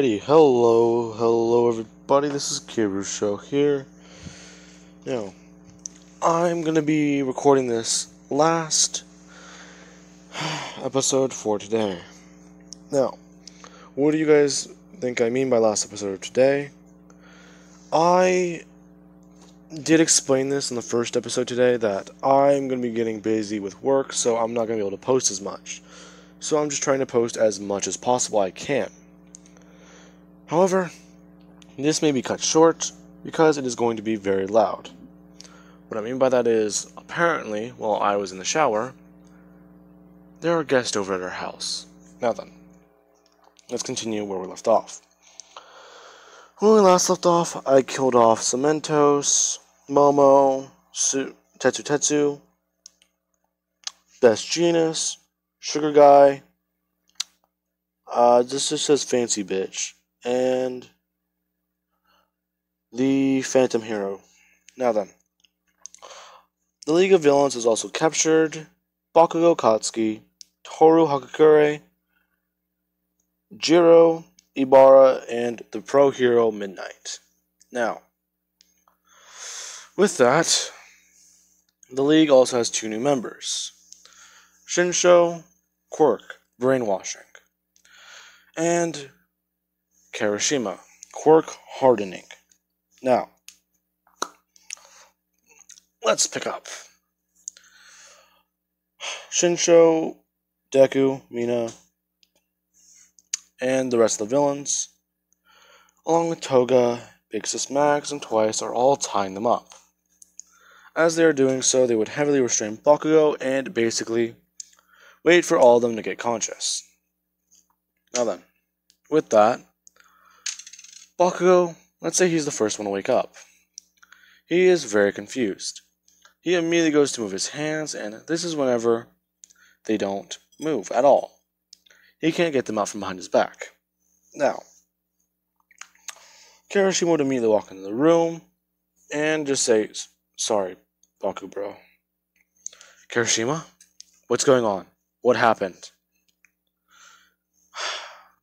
Alrighty, hello everybody, this is Kiru Show here. Now, I'm gonna be recording this last episode for today. Now, what do you guys think I mean by last episode of today? I did explain this in the first episode today that I'm gonna be getting busy with work, so I'm not gonna be able to post as much. So I'm just trying to post as much as possible I can. However, this may be cut short because it is going to be very loud. What I mean by that is, apparently, while I was in the shower, there are guests over at our house. Now then, let's continue where we left off. When we last left off, I killed off Cementos, Momo, Tetsu, Best Genus, Sugar Guy, this just says Fancy Bitch, and the Phantom Hero. Now then, the League of Villains is also captured Bakugo Katsuki, Toru Hakakure, Jiro, Ibarra, and the pro hero Midnight. Now, with that, the League also has two new members. Shinsho, Quirk, Brainwashing, and Kirishima, Quirk Hardening. Now, let's pick up. Shinsho, Deku, Mina, and the rest of the villains, along with Toga, Big Sis Max, and Twice, are all tying them up. As they are doing so, they would heavily restrain Bakugo and basically wait for all of them to get conscious. Now then, with that, Bakugo, let's say he's the first one to wake up. He is very confused. He immediately goes to move his hands, and this is whenever they don't move at all. He can't get them out from behind his back. Now, Kirishima would immediately walk into the room and just say, "Sorry, Baku bro." Kirishima? What's going on? What happened?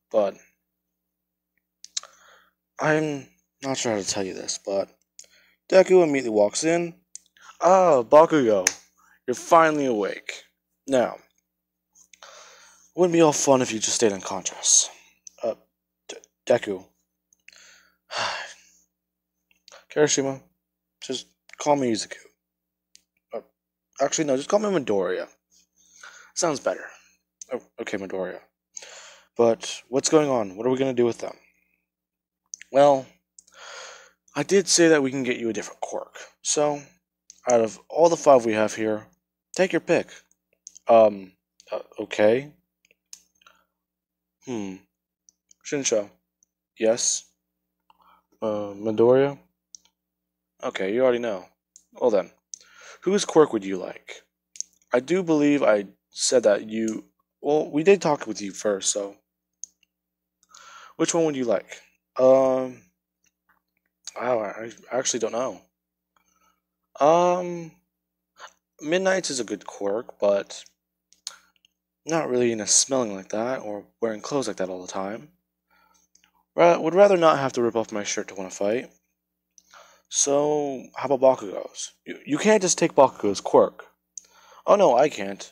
But I'm not sure how to tell you this, but Deku immediately walks in. "Ah, Bakugo, you're finally awake. Now, wouldn't be all fun if you just stayed unconscious. Deku. Kirishima, just call me Izuku. Actually, no, just call me Midoriya. Sounds better. Oh, okay, Midoriya. But what's going on? What are we going to do with them?" "Well, I did say that we can get you a different quirk. So, out of all the 5 we have here, take your pick." Okay. Shinsho. Yes. Midoriya? Okay, you already know. Well then, whose quirk would you like? I do believe I said that you... Well, we did talk with you first, so... Which one would you like? I actually don't know. Midnight's is a good quirk, but not really into smelling like that or wearing clothes like that all the time. Would rather not have to rip off my shirt to win a fight. So, how about Bakugo's? You can't just take Bakugo's quirk. Oh no, I can't.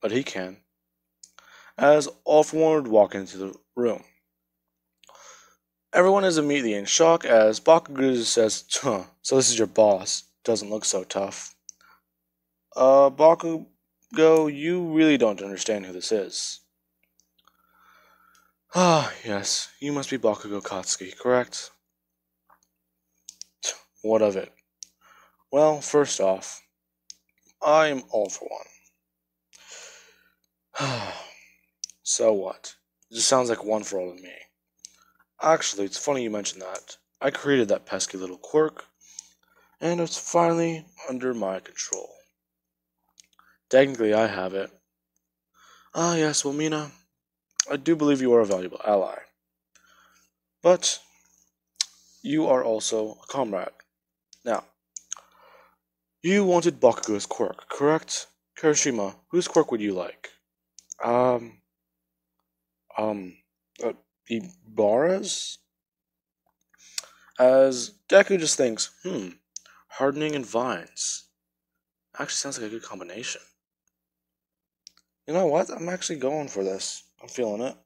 But he can. As all for one would walk into the room. Everyone is immediately in shock as Bakugo says, "So this is your boss. Doesn't look so tough." Bakugo, you really don't understand who this is. Ah, yes, you must be Bakugo Katsuki, correct? What of it? Well, first off, I'm all for one. So what? It just sounds like one for all to me. Actually, it's funny you mentioned that. I created that pesky little quirk, and it's finally under my control. Technically, I have it. Ah, yes, well, Mina, I do believe you are a valuable ally. But you are also a comrade. Now, you wanted Bakugo's quirk, correct? Kirishima, whose quirk would you like? Ibarra's? As Deku just thinks, hardening and vines. Actually sounds like a good combination. You know what? I'm actually going for this. I'm feeling it.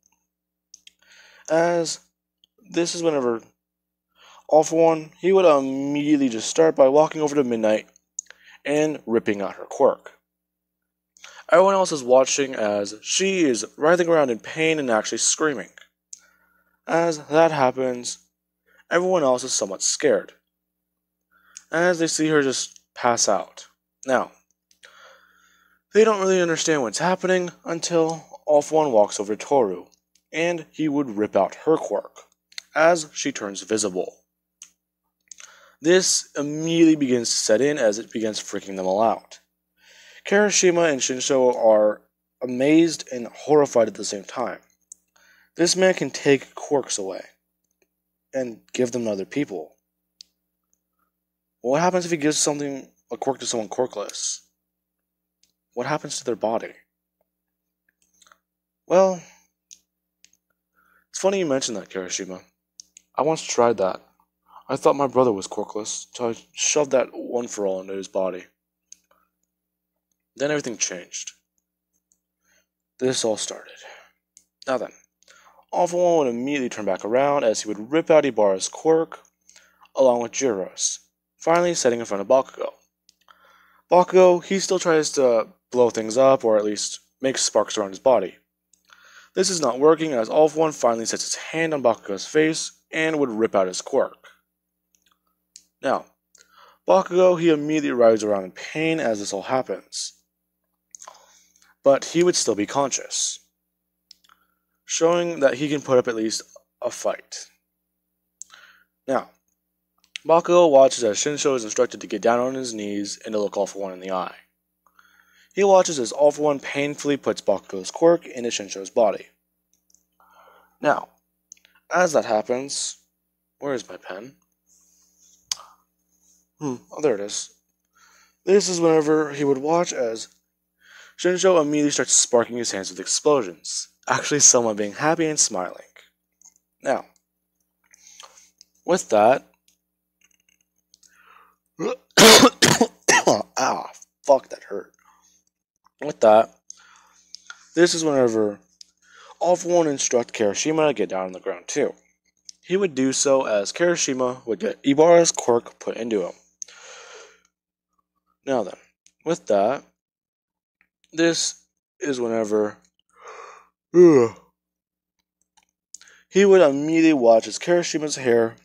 As this is whenever, all for one, he would immediately just start by walking over to Midnight and ripping out her quirk. Everyone else is watching as she is writhing around in pain and actually screaming. As that happens, everyone else is somewhat scared, as they see her just pass out. Now, they don't really understand what's happening until All For One walks over to Toru, and he would rip out her quirk, as she turns visible. This immediately begins to set in as it begins freaking them all out. Kirishima and Shinsho are amazed and horrified at the same time. This man can take quirks away and give them to other people. What happens if he gives a quirk to someone quirkless? What happens to their body? Well, it's funny you mentioned that, Kirishima. I once tried that. I thought my brother was quirkless, so I shoved that one for all into his body. Then everything changed. This all started. Now then, All For One would immediately turn back around as he would rip out Ibarra's quirk, along with Jiro's, finally setting in front of Bakugo. Bakugo, he still tries to blow things up, or at least make sparks around his body. This is not working as All For One finally sets his hand on Bakugo's face and would rip out his quirk. Now, Bakugo, he immediately writhes around in pain as this all happens. But he would still be conscious, showing that he can put up at least a fight. Now, Bakugo watches as Shinsho is instructed to get down on his knees and to look All For One in the eye. He watches as All For One painfully puts Bakugo's quirk into Shinsho's body. Now, as that happens, where is my pen? Oh, there it is. This is whenever he would watch as Shinsho immediately starts sparking his hands with explosions, actually somewhat being happy and smiling. Now, with that, fuck, that hurt. With that, this is whenever All For One instruct Kirishima to get down on the ground too. He would do so as Kirishima would get Ibarra's quirk put into him. Now then, with that, this is whenever he would immediately watch as Kirishima's hair,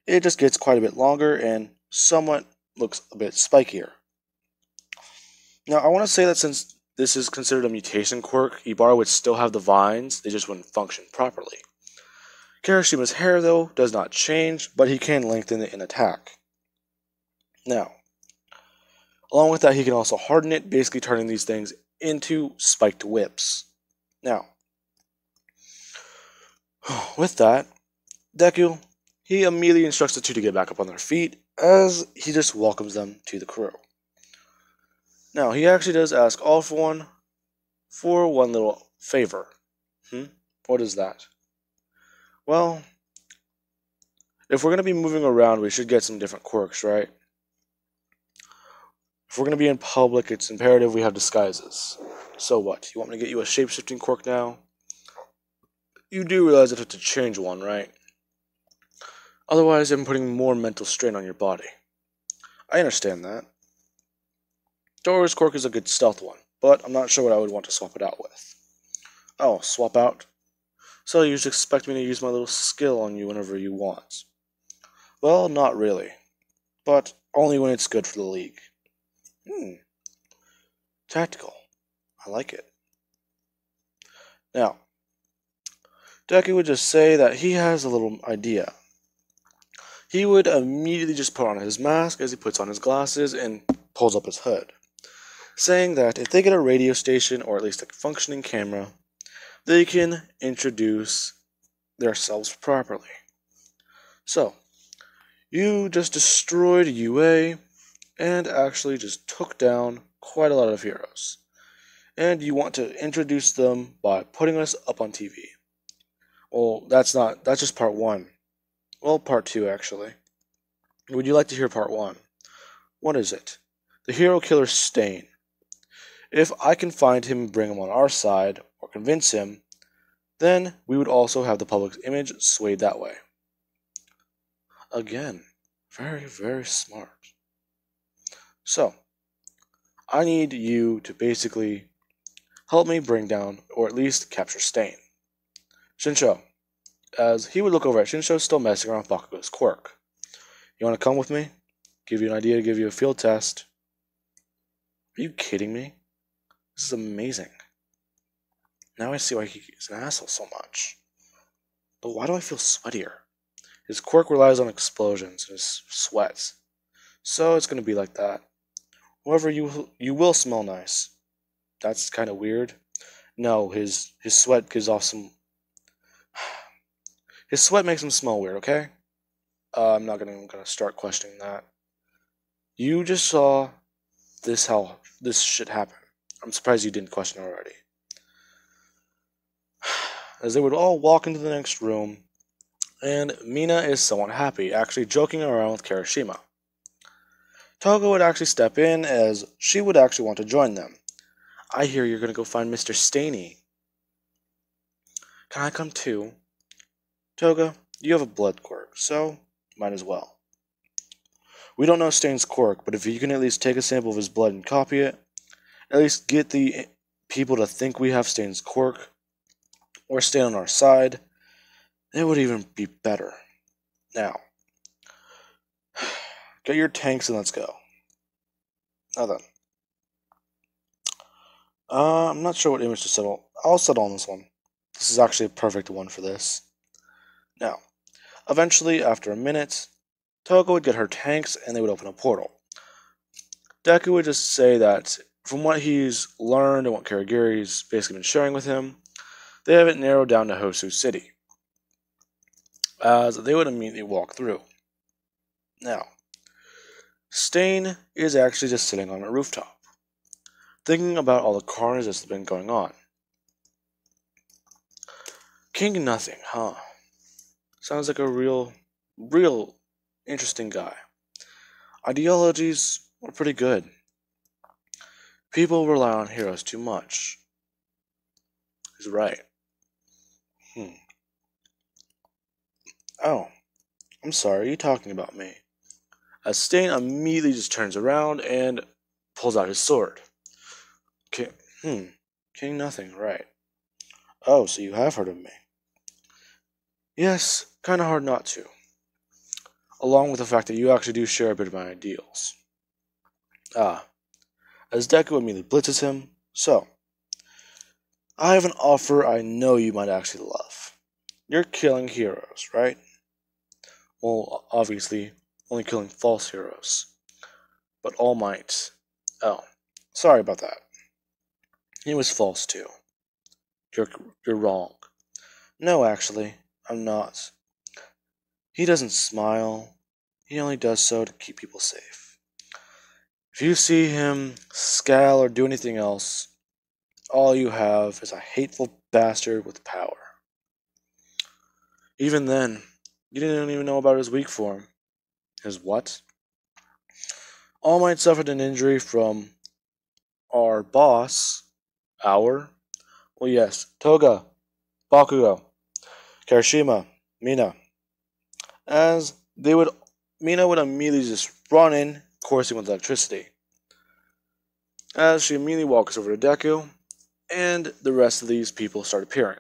it just gets quite a bit longer and somewhat looks a bit spikier. Now, I want to say that since this is considered a mutation quirk, Ibarra would still have the vines, they just wouldn't function properly. Kirishima's hair, though, does not change, but he can lengthen it in attack. Now, along with that, he can also harden it, basically turning these things into spiked whips. Now, with that, Deku, he immediately instructs the two to get back up on their feet, as he just welcomes them to the crew. Now, he actually does ask All For One for one little favor. What is that? Well, if we're going to be moving around, we should get some different quirks, right? If we're going to be in public, it's imperative we have disguises. So what? You want me to get you a shape-shifting quirk now? You do realize that I have to change one, right? Otherwise, I'm putting more mental strain on your body. I understand that. Dora's quirk is a good stealth one, but I'm not sure what I would want to swap it out with. Oh, swap out? So you just expect me to use my little skill on you whenever you want. Well, not really. But only when it's good for the league. Tactical. I like it. Now, Deku would just say that he has a little idea. He would immediately just put on his mask as he puts on his glasses and pulls up his hood, saying that if they get a radio station or at least a functioning camera, they can introduce themselves properly. So, you just destroyed UA and actually just took down quite a lot of heroes. And you want to introduce them by putting us up on TV. Well, that's just part 1. Well, part 2, actually. Would you like to hear part 1? What is it? The hero killer Stain. If I can find him and bring him on our side, or convince him, then we would also have the public's image swayed that way. Again, very, very smart. So, I need you to basically help me bring down, or at least capture Stain. Shinsho, as he would look over at Shinsho still messing around with Bakugo's quirk. You want to come with me? Give you an idea, give you a field test. Are you kidding me? This is amazing. Now I see why he's an asshole so much. But why do I feel sweatier? His quirk relies on explosions and his sweat. So it's going to be like that. However, you will smell nice. That's kind of weird. No, his sweat gives off some... His sweat makes him smell weird, okay? I'm not even going to start questioning that. You just saw how this shit happen. I'm surprised you didn't question already. As they would all walk into the next room, and Mina is somewhat happy, actually joking around with Kirishima. Toga would actually step in, as she would actually want to join them. I hear you're going to go find Mr. Staney. Can I come too? Toga, you have a blood quirk, so might as well. We don't know Stain's quirk, but if you can at least take a sample of his blood and copy it, at least get the people to think we have Stain's quirk, or stay on our side, it would even be better. Now, get your tanks and let's go. Now then. I'm not sure what image to settle. I'll settle on this one. This is actually a perfect one for this. Now, eventually, after a minute, Toga would get her tanks and they would open a portal. Deku would just say that from what he's learned and what Karagiri's basically been sharing with him, they have it narrowed down to Hosu City, as they would immediately walk through. Now, Stain is actually just sitting on a rooftop, thinking about all the carnage that's been going on. King Nothing, huh? Sounds like a real interesting guy. Ideologies are pretty good. People rely on heroes too much. He's right. Oh, I'm sorry, are you talking about me? As Stain immediately just turns around and pulls out his sword. King Nothing, right. Oh, so you have heard of me. Yes, kinda hard not to. Along with the fact that you actually do share a bit of my ideals. As Deku immediately blitzes him, so, I have an offer I know you might actually love. You're killing heroes, right? Well, obviously, only killing false heroes. But All Might. Oh, sorry about that. He was false too. You're wrong. No, actually, I'm not. He doesn't smile. He only does so to keep people safe. If you see him scowl or do anything else, all you have is a hateful bastard with power. Even then, you didn't even know about his weak form. His what? All Might suffered an injury from our boss. Our? Well, yes. Toga, Bakugo, Kirishima, Mina. As Mina would immediately just run in, coursing with electricity. As she immediately walks over to Deku, and the rest of these people start appearing.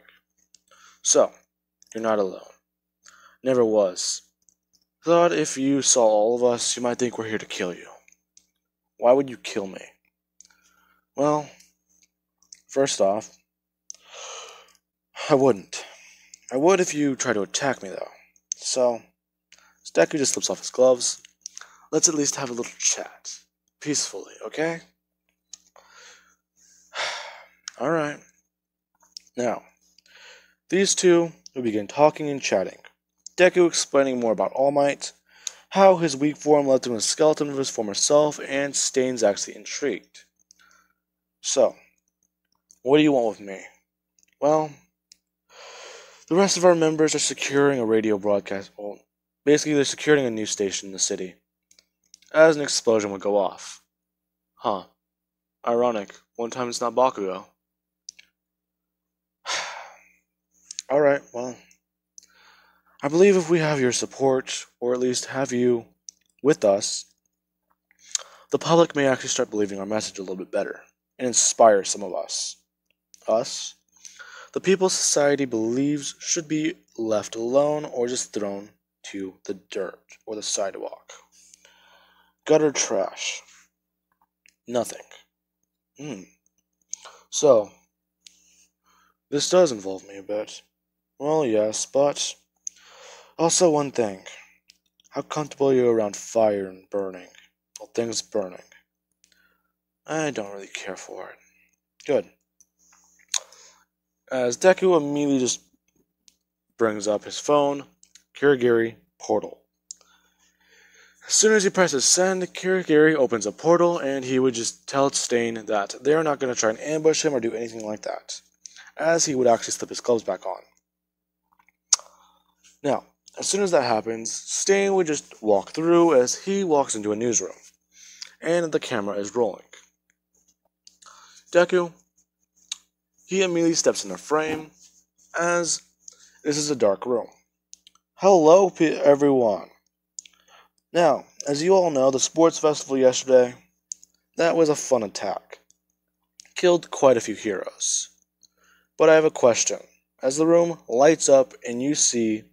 So, you're not alone. Never was. Thought if you saw all of us, you might think we're here to kill you. Why would you kill me? Well, first off, I wouldn't. I would if you try to attack me, though. So, as Deku just slips off his gloves, let's at least have a little chat. Peacefully, okay? Alright. Now, these two will begin talking and chatting. Deku explaining more about All Might, how his weak form led to a skeleton of his former self, and Stain's actually intrigued. So, what do you want with me? Well, The rest of our members are securing a radio broadcast. Well, basically, they're securing a news station in the city, as an explosion would go off. Huh. Ironic. One time it's not Bakugo. Alright, well, I believe if we have your support, or at least have you with us, the public may actually start believing our message a little bit better, and inspire some of us. Us? The people society believes should be left alone or just thrown to the dirt or the sidewalk. Gutter trash. Nothing. So, this does involve me a bit. Well, yes, but also one thing. How comfortable are you around fire and burning? Well, things burning. I don't really care for it. Good. As Deku immediately just brings up his phone, Kirigiri portal. As soon as he presses send, Kirigiri opens a portal and he would just tell Stain that they are not going to try and ambush him or do anything like that, as he would actually slip his gloves back on. Now, as soon as that happens, Stain would just walk through as he walks into a newsroom, and the camera is rolling. Deku, he immediately steps in the frame, as this is a dark room. Hello, everyone. Now, as you all know, the sports festival yesterday, that was a fun attack. Killed quite a few heroes. But I have a question. As the room lights up and you see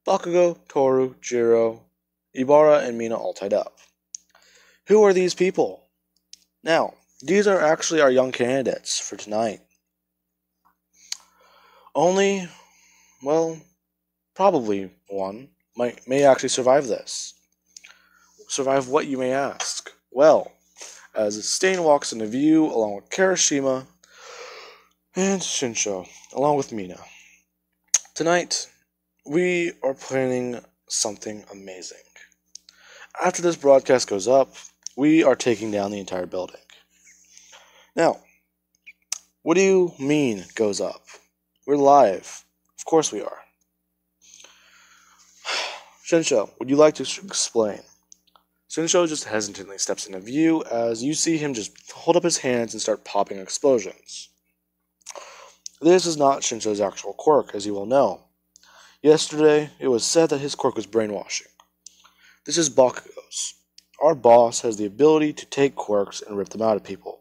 Bakugo, Toru, Jiro, Ibara, and Mina all tied up. Who are these people? Now, these are actually our young candidates for tonight. Only, well, probably one may actually survive this. Survive what, you may ask? Well, as Stain walks into view along with Kirishima and Shinsho, along with Mina. Tonight, we are planning something amazing. After this broadcast goes up, we are taking down the entire building. Now, what do you mean goes up? We're live. Of course we are. Shinsho, would you like to explain? Shinsho just hesitantly steps into view as you see him just hold up his hands and start popping explosions. This is not Shinsho's actual quirk, as you will know. Yesterday, it was said that his quirk was brainwashing. This is Bakugo's. Our boss has the ability to take quirks and rip them out of people,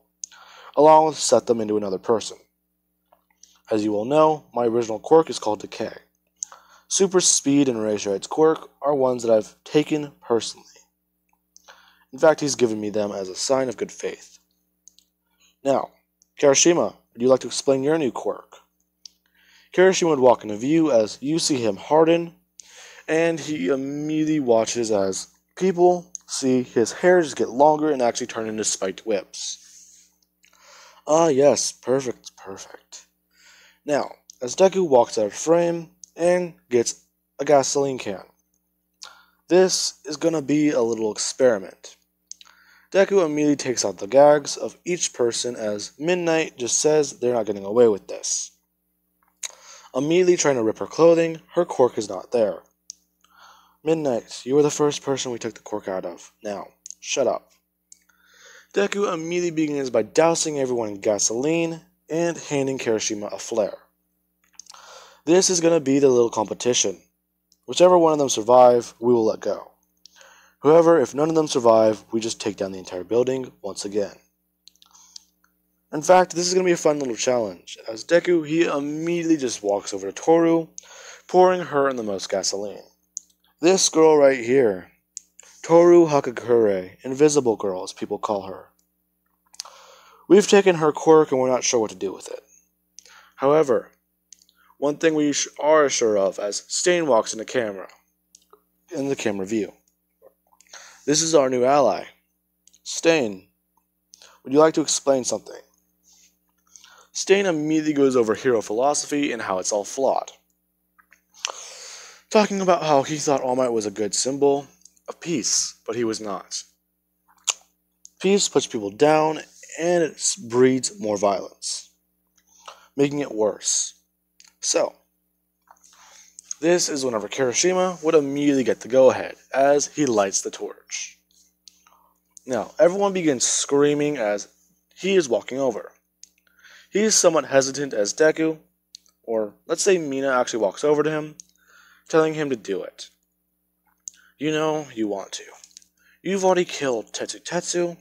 along with set them into another person. As you will know, my original quirk is called Decay. Super Speed and Eraserhead's quirk are ones that I've taken personally. In fact, he's given me them as a sign of good faith. Now, Kirishima, would you like to explain your new quirk? Kirishima would walk into view as you see him harden, and he immediately watches as people see his hair just get longer and actually turn into spiked whips. Ah, yes, perfect. Now, as Deku walks out of frame and gets a gasoline can. This is gonna be a little experiment. Deku immediately takes out the gags of each person as Midnight just says they're not getting away with this. Immediately trying to rip her clothing, her quirk is not there. Midnight, you were the first person we took the quirk out of. Now, shut up. Deku immediately begins by dousing everyone in gasoline and handing Kirishima a flare. This is going to be the little competition. Whichever one of them survive, we will let go. However, if none of them survive, we just take down the entire building once again. In fact, this is going to be a fun little challenge, as Deku, he immediately just walks over to Toru, pouring her in the most gasoline. This girl right here, Toru Hakakure, Invisible Girl as people call her. We've taken her quirk and we're not sure what to do with it. However, one thing we are sure of as Stain walks in the camera view. This is our new ally. Stain, would you like to explain something? Stain immediately goes over hero philosophy and how it's all flawed. Talking about how he thought All Might was a good symbol of peace, but he was not. Peace puts people down and it breeds more violence, making it worse. So, This is whenever Kirishima would immediately get the go-ahead, as he lights the torch. Now, everyone begins screaming as he is walking over. He is somewhat hesitant as Deku, or let's say Mina, actually walks over to him, telling him to do it. You know you want to. You've already killed Tetsu.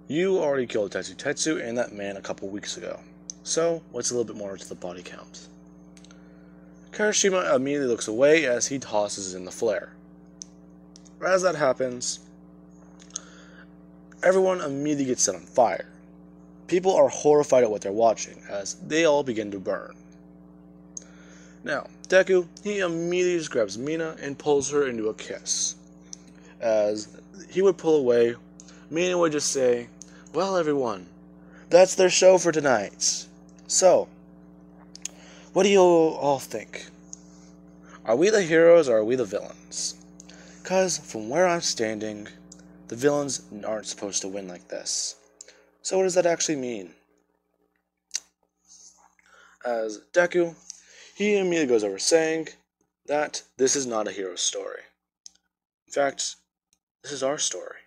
You already killed Tetsu and that man a couple weeks ago. So, what's a little bit more to the body count? Kirishima immediately looks away as he tosses in the flare. As that happens, everyone immediately gets set on fire. People are horrified at what they're watching as they all begin to burn. Now, Deku, he immediately just grabs Mina and pulls her into a kiss. As he would pull away, Mina would just say, "Well, everyone, that's their show for tonight. So, what do you all think? Are we the heroes or are we the villains? Because from where I'm standing, the villains aren't supposed to win like this. So what does that actually mean?" As Deku, he immediately goes over saying that this is not a hero story. In fact, this is our story.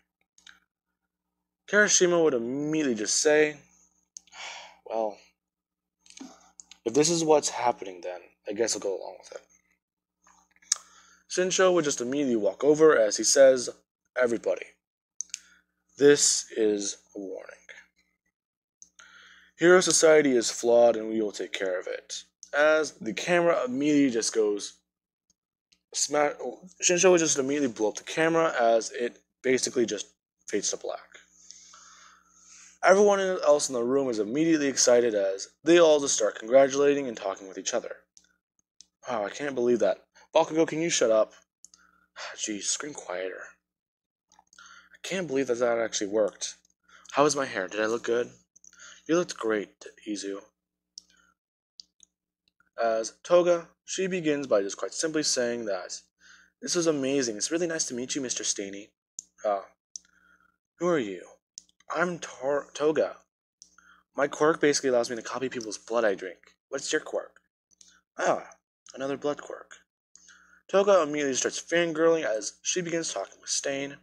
Kirishima would immediately just say, "Well, if this is what's happening then, I guess I'll go along with it." Shinsho would just immediately walk over as he says, "Everybody, this is a warning. Hero Society is flawed and we will take care of it." As the camera immediately just goes Shinsho would just immediately blow up the camera as it basically just fades to black. Everyone else in the room is immediately excited as they all just start congratulating and talking with each other. Wow, I can't believe that. Bakugo, can you shut up? Jeez, scream quieter. I can't believe that actually worked. How was my hair? Did I look good? You looked great, Izu. As Toga, she begins by just quite simply saying that this was amazing. It's really nice to meet you, Mr. Staney. Who are you? I'm Toga. My quirk basically allows me to copy people's blood I drink. What's your quirk? Another blood quirk. Toga immediately starts fangirling as she begins talking with Stain,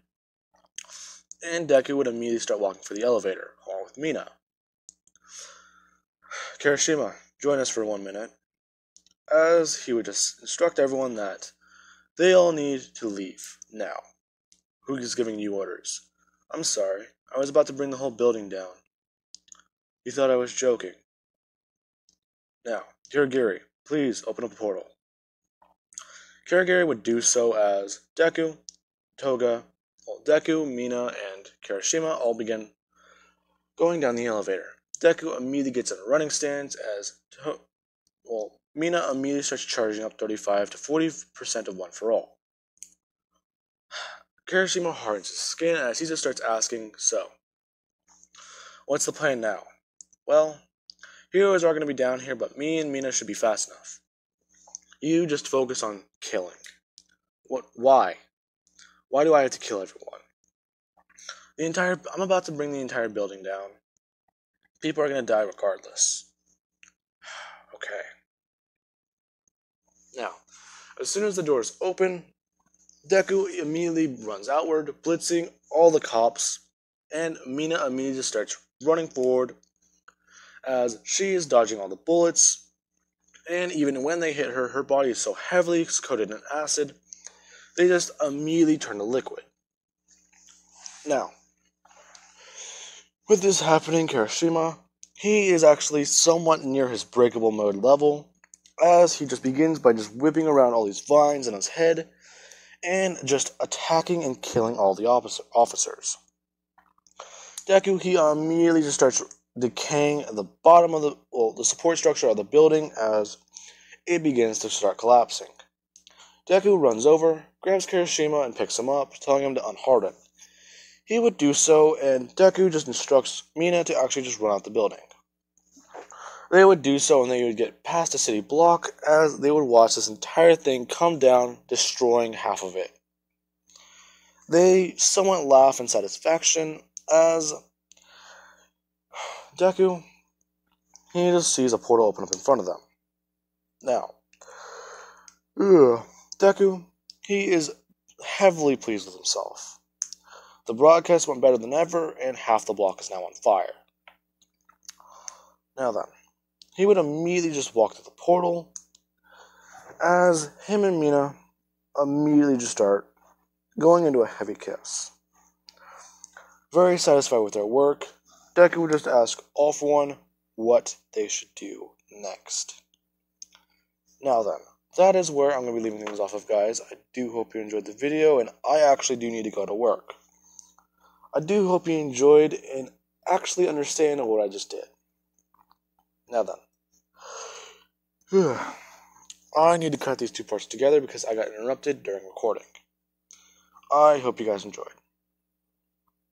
and Deku would immediately start walking for the elevator, along with Mina. Kirishima, join us for 1 minute, as he would just instruct everyone that they all need to leave now. Who is giving you orders? I'm sorry, I was about to bring the whole building down. You thought I was joking. Now, Kirigiri, please open up a portal. Kirigiri would do so as Deku, Mina, and Kirishima all begin going down the elevator. Deku immediately gets in a running stance as Mina immediately starts charging up 35 to 40% of One for All. Kirishima hardens his skin as he just starts asking, "So, what's the plan now?" "Well, heroes are going to be down here, but me and Mina should be fast enough. You just focus on killing." Why? Why do I have to kill everyone? I'm about to bring the entire building down. People are going to die regardless. Okay. Now, as soon as the doors open, Deku immediately runs outward, blitzing all the cops, and Mina immediately just starts running forward as she is dodging all the bullets, and even when they hit her, her body is so heavily coated in acid, they just immediately turn to liquid. Now, with this happening, Kirishima, he is actually somewhat near his breakable mode level, as he just begins by just whipping around all these vines in his head, and just attacking and killing all the officers. Deku, he immediately just starts decaying at the bottom of the support structure of the building as it begins to start collapsing. Deku runs over, grabs Kirishima, and picks him up, telling him to unharden. He would do so, and Deku just instructs Mina to actually just run out the building. They would do so, and they would get past a city block as they would watch this entire thing come down, destroying half of it. They somewhat laugh in satisfaction as Deku, he just sees a portal open up in front of them. Now, Ugh. Deku, he is heavily pleased with himself. The broadcast went better than ever, and half the block is now on fire. Now then, he would immediately just walk to the portal, as him and Mina immediately just start going into a heavy kiss. Very satisfied with their work, Deku would just ask All For One what they should do next. Now then, that is where I'm going to be leaving things off of, guys. I do hope you enjoyed the video, and I actually do need to go to work. I do hope you enjoyed and actually understand what I just did. Now then, I need to cut these two parts together because I got interrupted during recording. I hope you guys enjoyed.